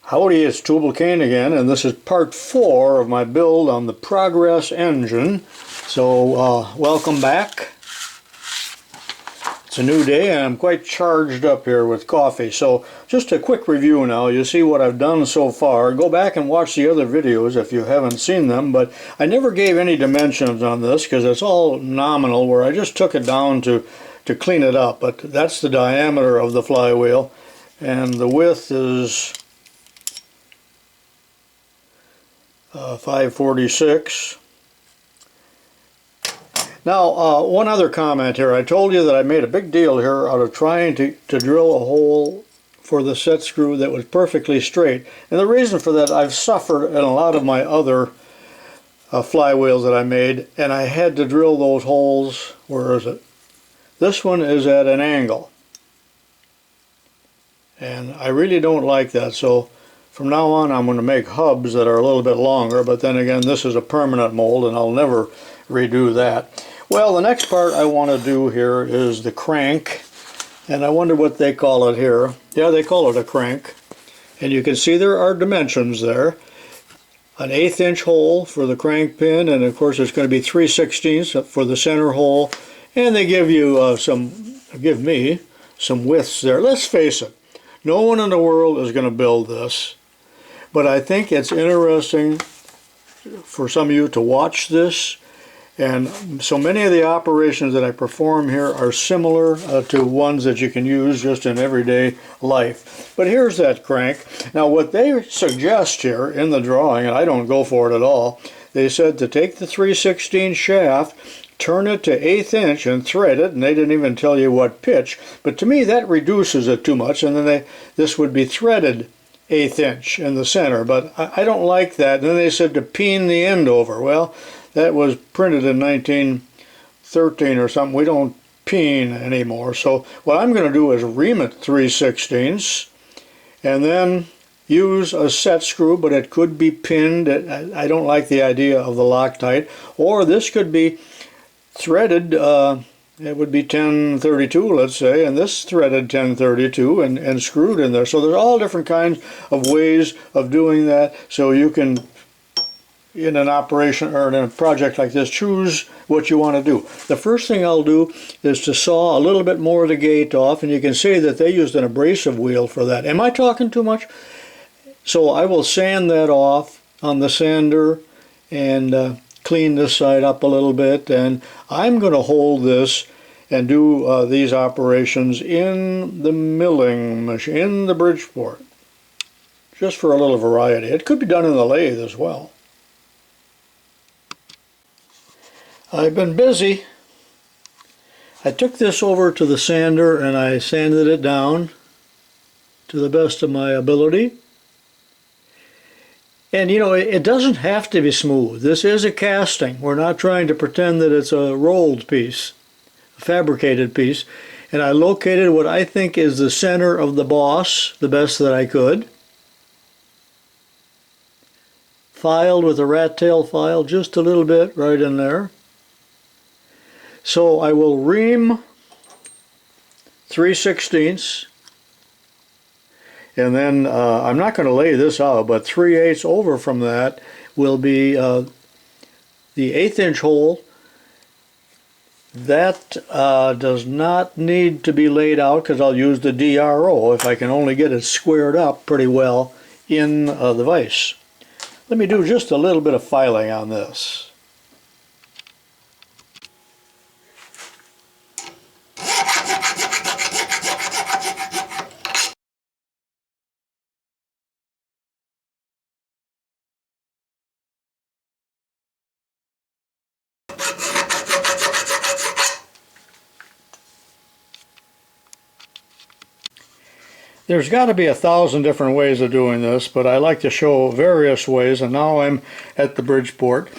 Howdy, it's Tubalcain again, and this is part 4 of my build on the Progress engine. So, welcome back. It's a new day, and I'm quite charged up here with coffee. So, just a quick review now. You see what I've done so far. Go back and watch the other videos if you haven't seen them, but I never gave any dimensions on this because it's all nominal, where I just took it down to clean it up. But that's the diameter of the flywheel, and the width is 546. Now, one other comment here. I told you that I made a big deal here out of trying to drill a hole for the set screw that was perfectly straight. And the reason for that, I've suffered in a lot of my other flywheels that I made, and I had to drill those holes. Where is it? This one is at an angle. And I really don't like that, so from now on I'm going to make hubs that are a little bit longer, but then again this is a permanent mold and I'll never redo that. Well, the next part I want to do here is the crank, and I wonder what they call it here. Yeah, they call it a crank, and you can see there are dimensions there. An 1/8 inch hole for the crank pin, and of course it's going to be 3/16 for the center hole, and they give you give me some widths there. Let's face it, no one in the world is going to build this. But I think it's interesting for some of you to watch this, and so many of the operations that I perform here are similar to ones that you can use just in everyday life. But here's that crank. Now what they suggest here in the drawing, and I don't go for it at all, they said to take the 3/16 shaft, turn it to 1/8 inch and thread it, and they didn't even tell you what pitch, but to me that reduces it too much, and then this would be threaded 1/8 inch in the center, but I don't like that. And then they said to peen the end over. Well, that was printed in 1913 or something. We don't peen anymore. So what I'm going to do is ream it 3/16 and then use a set screw, but it could be pinned. I don't like the idea of the Loctite. Or this could be threaded, it would be 1032, let's say, and this threaded 1032 and screwed in there. So there's all different kinds of ways of doing that, so you can, in an operation or in a project like this, choose what you want to do. The first thing I'll do is to saw a little bit more of the gate off, and you can see that they used an abrasive wheel for that. Am I talking too much? So I will sand that off on the sander and clean this side up a little bit, and I'm going to hold this and do these operations in the milling machine, in the Bridgeport, just for a little variety. It could be done in the lathe as well. I've been busy. I took this over to the sander and I sanded it down to the best of my ability. And you know, it doesn't have to be smooth. This is a casting. We're not trying to pretend that it's a rolled piece, a fabricated piece. And I located what I think is the center of the boss the best that I could. Filed with a rat tail file just a little bit right in there. So I will ream 3/16. And then I'm not going to lay this out, but 3/8 over from that will be the 1/8 inch hole. That does not need to be laid out because I'll use the DRO if I can only get it squared up pretty well in the vise. Let me do just a little bit of filing on this. There's got to be 1,000 different ways of doing this, but I like to show various ways, and now I'm at the Bridgeport,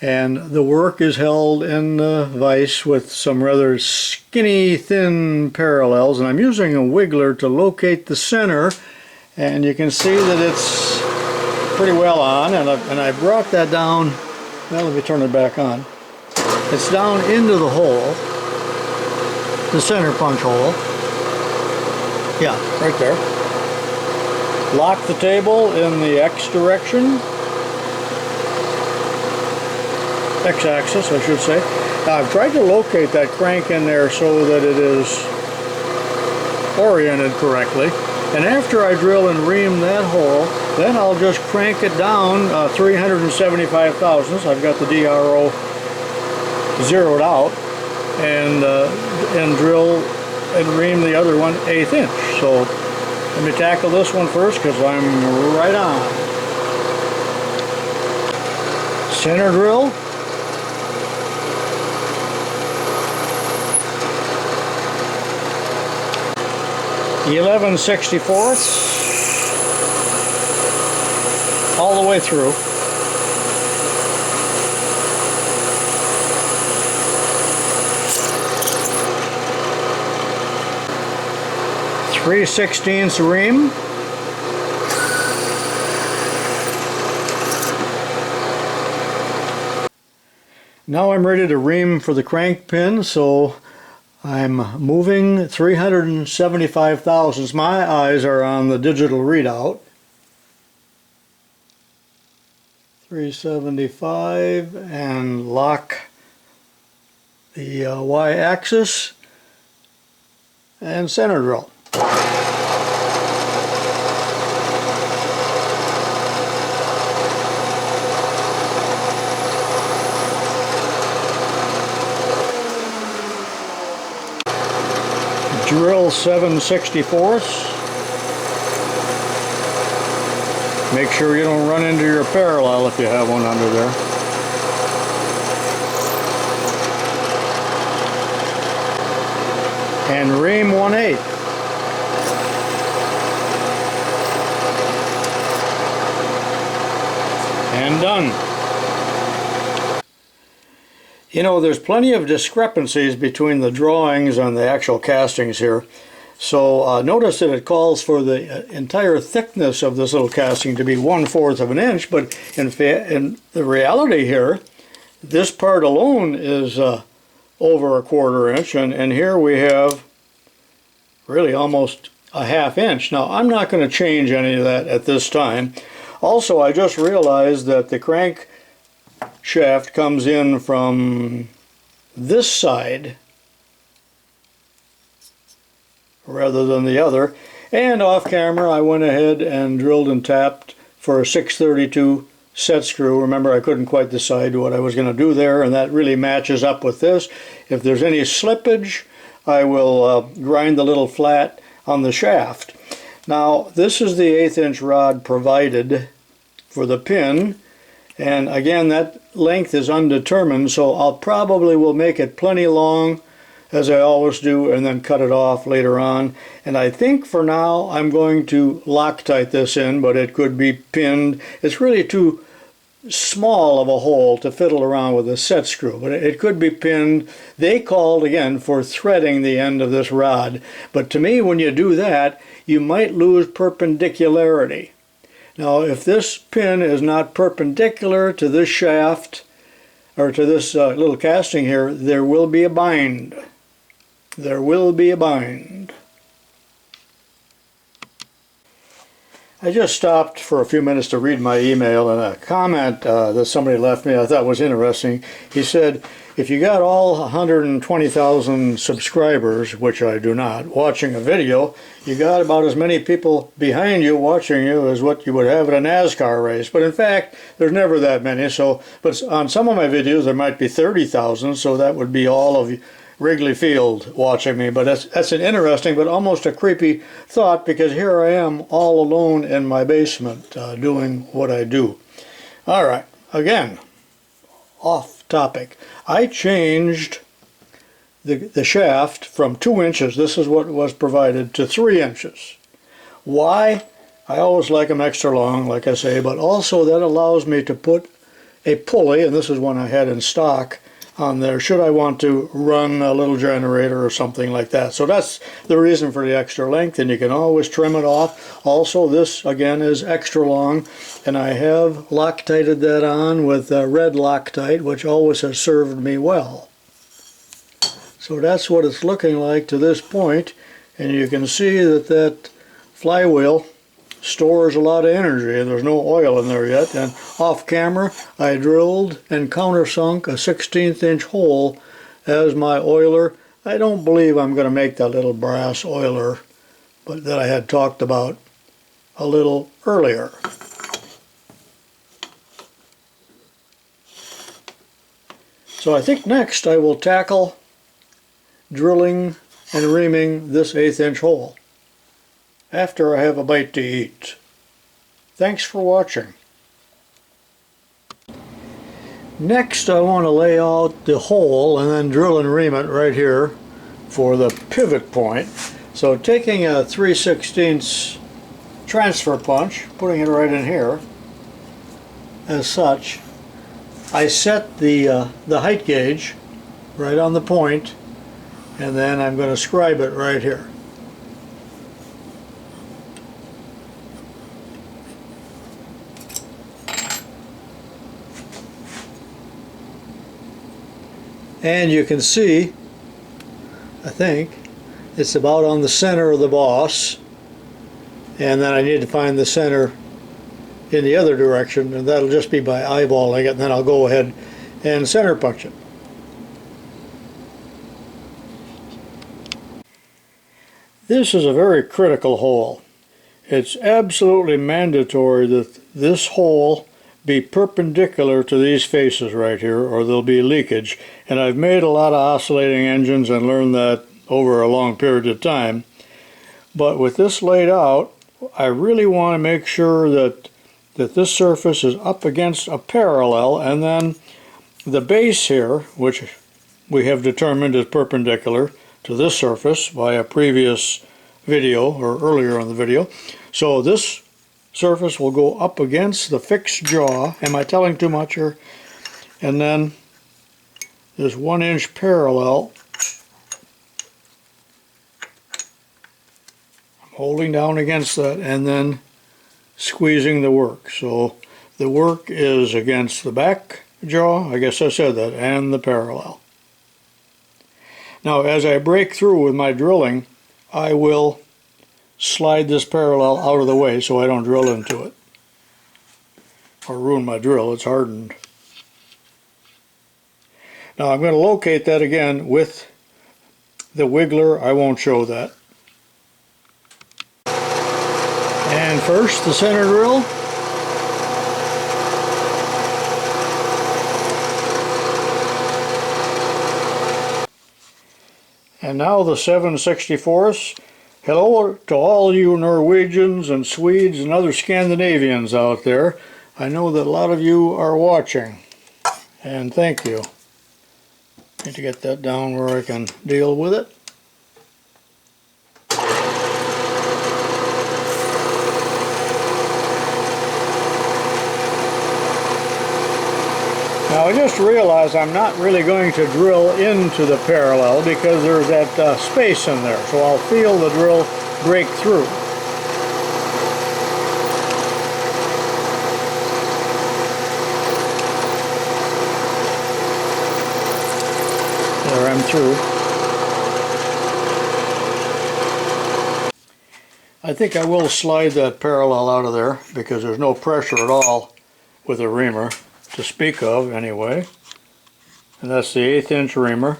and the work is held in the vise with some rather skinny, thin parallels, and I'm using a wiggler to locate the center, and you can see that it's pretty well on, and I brought that down. Well, let me turn it back on. It's down into the hole, the center punch hole. Yeah, right there. Lock the table in the X direction. X-axis, I should say. Now, I've tried to locate that crank in there so that it is oriented correctly. And after I drill and ream that hole, then I'll just crank it down 375 thousandths. I've got the DRO zeroed out, and drill and ream the other one 1/8 inch. So let me tackle this one first because I'm right on. Center drill. (11/64) all the way through. (3/16) ream. Now I'm ready to ream for the crank pin, so I'm moving 375 thousandths. My eyes are on the digital readout. 375, and lock the Y-axis and center drill. Drill 7/64. Make sure you don't run into your parallel if you have one under there. And ream 1/8. And done. You know, there's plenty of discrepancies between the drawings and the actual castings here. So notice that it calls for the entire thickness of this little casting to be 1/4 of an inch, but in the reality here, this part alone is over a 1/4 inch, and here we have really almost a 1/2 inch. Now, I'm not going to change any of that at this time. Also, I just realized that the crank shaft comes in from this side rather than the other, and off camera I went ahead and drilled and tapped for a 632 set screw. Remember, I couldn't quite decide what I was going to do there, and that really matches up with this. If there's any slippage, I will grind the little flat on the shaft. Now, this is the 1/8 inch rod provided for the pin. And again, that length is undetermined, so I'll probably will make it plenty long, as I always do, and then cut it off later on. And I think for now I'm going to Loctite this in, but it could be pinned. It's really too small of a hole to fiddle around with a set screw, but it could be pinned. They called again for threading the end of this rod, but to me, when you do that, you might lose perpendicularity. Now, if this pin is not perpendicular to this shaft, or to this little casting here, there will be a bind. There will be a bind. I just stopped for a few minutes to read my email, and a comment that somebody left me I thought was interesting. He said, if you got all 120,000 subscribers, which I do not, watching a video, you got about as many people behind you watching you as what you would have at a NASCAR race. But in fact, there's never that many. So, but on some of my videos there might be 30,000, so that would be all of Wrigley Field watching me. But that's an interesting but almost a creepy thought, because here I am all alone in my basement doing what I do. All right, again, off topic. I changed the shaft from 2 inches, this is what was provided, to 3 inches. Why? I always like them extra long, like I say, but also that allows me to put a pulley, and this is one I had in stock, on there should I want to run a little generator or something like that. So that's the reason for the extra length, and you can always trim it off. Also, this again is extra long, and I have Loctited that on with red Loctite, which always has served me well. So that's what it's looking like to this point, and you can see that that flywheel stores a lot of energy, and there's no oil in there yet. And off camera, I drilled and countersunk a 1/16 inch hole as my oiler. I don't believe I'm going to make that little brass oiler, but that I had talked about a little earlier. So I think next I will tackle drilling and reaming this 1/8 inch hole after I have a bite to eat. Thanks for watching. Next I want to lay out the hole and then drill and ream it right here for the pivot point. So taking a 3/16 transfer punch, putting it right in here as such, I set the height gauge right on the point, and then I'm going to scribe it right here. And you can see, I think, it's about on the center of the boss, and then I need to find the center in the other direction, and that'll just be by eyeballing it, and then I'll go ahead and center punch it. This is a very critical hole. It's absolutely mandatory that this hole be perpendicular to these faces right here, or there'll be leakage. And I've made a lot of oscillating engines and learned that over a long period of time. But with this laid out, I really want to make sure that this surface is up against a parallel, and then the base here, which we have determined is perpendicular to this surface by a previous video, or earlier in the video. So this surface will go up against the fixed jaw. Am I telling too much here? And then this 1 inch parallel. I'm holding down against that and then squeezing the work. So the work is against the back jaw, I guess I said that, and the parallel. Now as I break through with my drilling, I will slide this parallel out of the way so I don't drill into it or ruin my drill. It's hardened. Now I'm going to locate that again with the wiggler. I won't show that. And first the center drill. And now the 7/64. Hello to all you Norwegians and Swedes and other Scandinavians out there. I know that a lot of you are watching, and thank you. Need to get that down where I can deal with it. Now I just realized I'm not really going to drill into the parallel because there's that space in there, so I'll feel the drill break through. There, I'm through. I think I will slide that parallel out of there because there's no pressure at all with a reamer to speak of anyway. And that's the 1/8 inch reamer.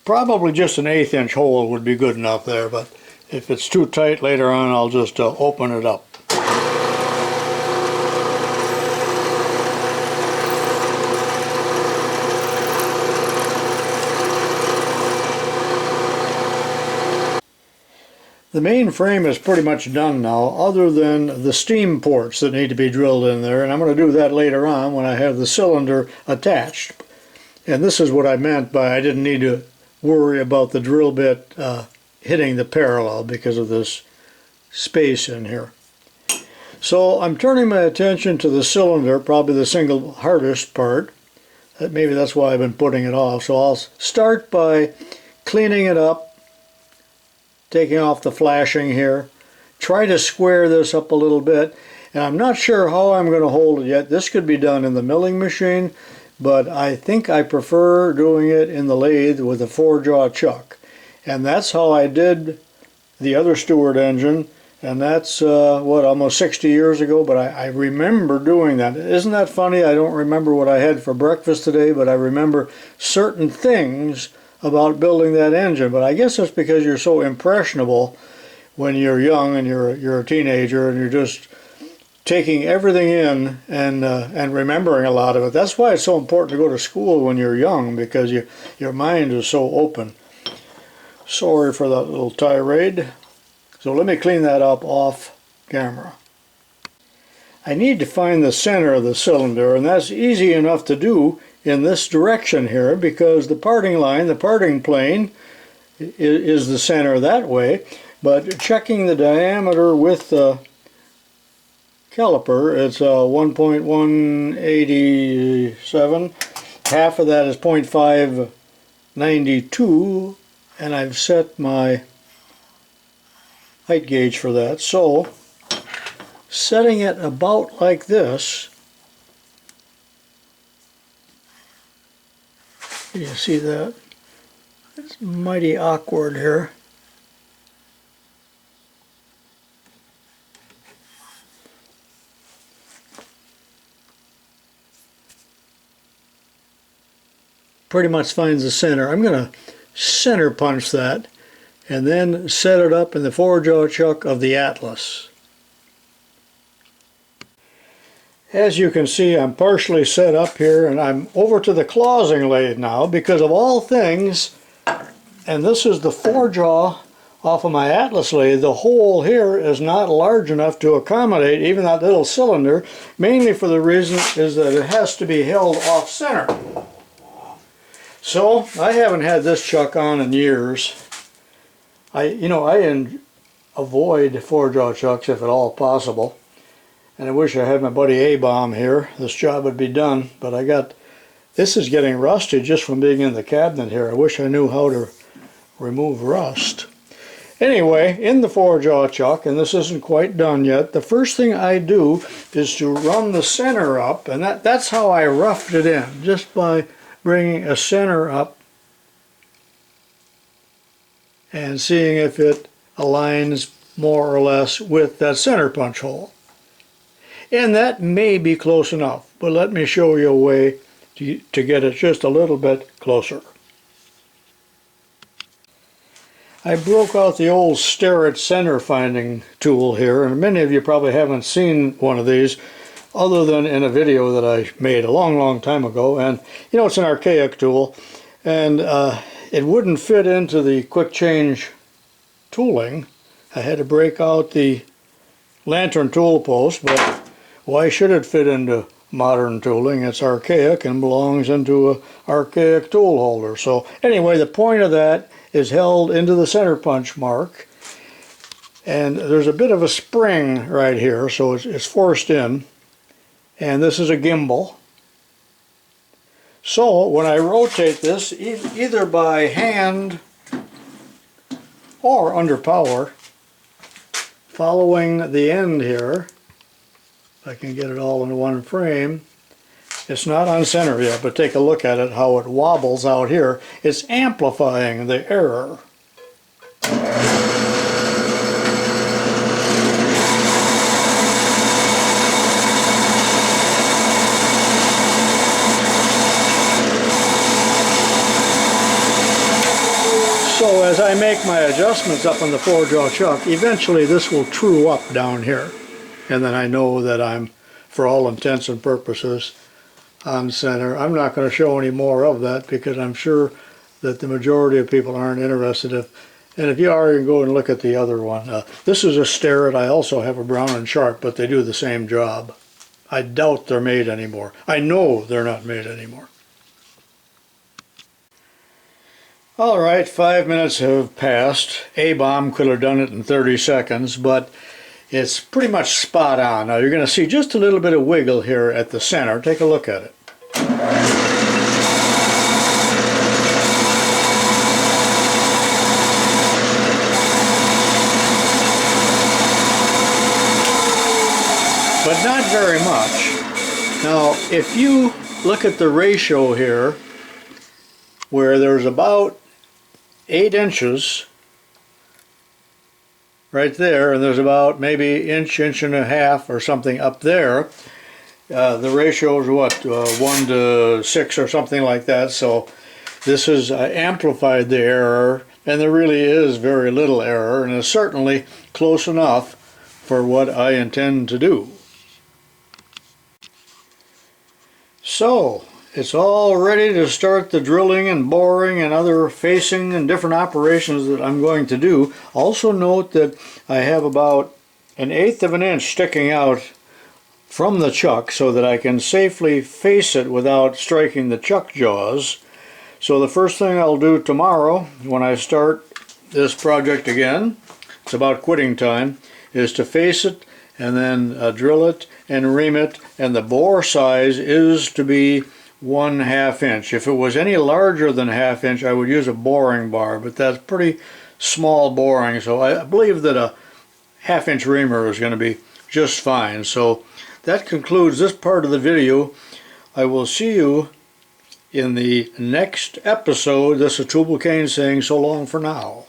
Probably just an 1/8 inch hole would be good enough there, but if it's too tight later on I'll just open it up. The main frame is pretty much done now, other than the steam ports that need to be drilled in there, and I'm going to do that later on when I have the cylinder attached. And this is what I meant by I didn't need to worry about the drill bit hitting the parallel because of this space in here. So I'm turning my attention to the cylinder, probably the single hardest part. Maybe that's why I've been putting it off. So I'll start by cleaning it up, taking off the flashing here. Try to square this up a little bit, and I'm not sure how I'm going to hold it yet. This could be done in the milling machine, but I think I prefer doing it in the lathe with a 4-jaw chuck. And that's how I did the other Stuart engine, And that's, what, almost 60 years ago, but I remember doing that. Isn't that funny? I don't remember what I had for breakfast today, but I remember certain things about building that engine. But I guess that's because you're so impressionable when you're young and you're a teenager and you're just taking everything in and remembering a lot of it. That's why it's so important to go to school when you're young, because your mind is so open. Sorry for that little tirade. So let me clean that up off camera. I need to find the center of the cylinder, and that's easy enough to do in this direction here, because the parting line, the parting plane, is the center that way. But checking the diameter with the caliper, it's 1.187. Half of that is 0.592, and I've set my height gauge for that. So setting it about like this, you see that? It's mighty awkward here. Pretty much finds the center. I'm going to center punch that and then set it up in the four-jaw chuck of the Atlas. As you can see, I'm partially set up here, and I'm over to the closing lathe now, because of all things, and this is the four-jaw off of my Atlas lathe, the hole here is not large enough to accommodate even that little cylinder, mainly for the reason is that it has to be held off-center. So I haven't had this chuck on in years. I avoid four-jaw chucks if at all possible, and I wish I had my buddy A-Bomb here. This job would be done, but this is getting rusty just from being in the cabinet here. I wish I knew how to remove rust. Anyway, in the four-jaw chuck, and this isn't quite done yet, the first thing I do is to run the center up, and that's how I roughed it in, just by bringing a center up and seeing if it aligns more or less with that center punch hole. And that may be close enough, but let me show you a way to get it just a little bit closer. I broke out the old Starrett center finding tool here, and many of you probably haven't seen one of these other than in a video that I made a long time ago. And it's an archaic tool, and it wouldn't fit into the quick change tooling. I had to break out the lantern tool post, but why should it fit into modern tooling? It's archaic and belongs into an archaic tool holder. So anyway, the point of that is held into the center punch mark, and there's a bit of a spring right here, so it's forced in, and this is a gimbal. So when I rotate this, either by hand or under power, following the end here, if I can get it all in one frame, it's not on center yet, but take a look at it, how it wobbles out here. It's amplifying the error. So as I make my adjustments up on the four-jaw chuck, eventually this will true up down here. And then I know that I'm, for all intents and purposes, on center. I'm not going to show any more of that because I'm sure that the majority of people aren't interested. And if you are, you can go and look at the other one. This is a Starrett. I also have a Brown and Sharp, but they do the same job. I doubt they're made anymore. I know they're not made anymore. Alright, 5 minutes have passed. A-Bomb could have done it in 30 seconds, but it's pretty much spot on. Now you're going to see just a little bit of wiggle here at the center. Take a look at it. But not very much. Now if you look at the ratio here, where there's about 8 inches right there, and there's about maybe inch and a half or something up there. The ratio is what, 1 to 6 or something like that, so this has amplified the error, and there really is very little error, and it's certainly close enough for what I intend to do. So, it's all ready to start the drilling and boring and other facing and different operations that I'm going to do. Also note that I have about 1/8 of an inch sticking out from the chuck so that I can safely face it without striking the chuck jaws. So the first thing I'll do tomorrow when I start this project again, it's about quitting time, is to face it and then drill it and ream it, and the bore size is to be 1/2 inch. If it was any larger than 1/2 inch, I would use a boring bar, but that's pretty small boring, so I believe that a 1/2 inch reamer is going to be just fine. So that concludes this part of the video. I will see you in the next episode. This is Tubalcain saying so long for now.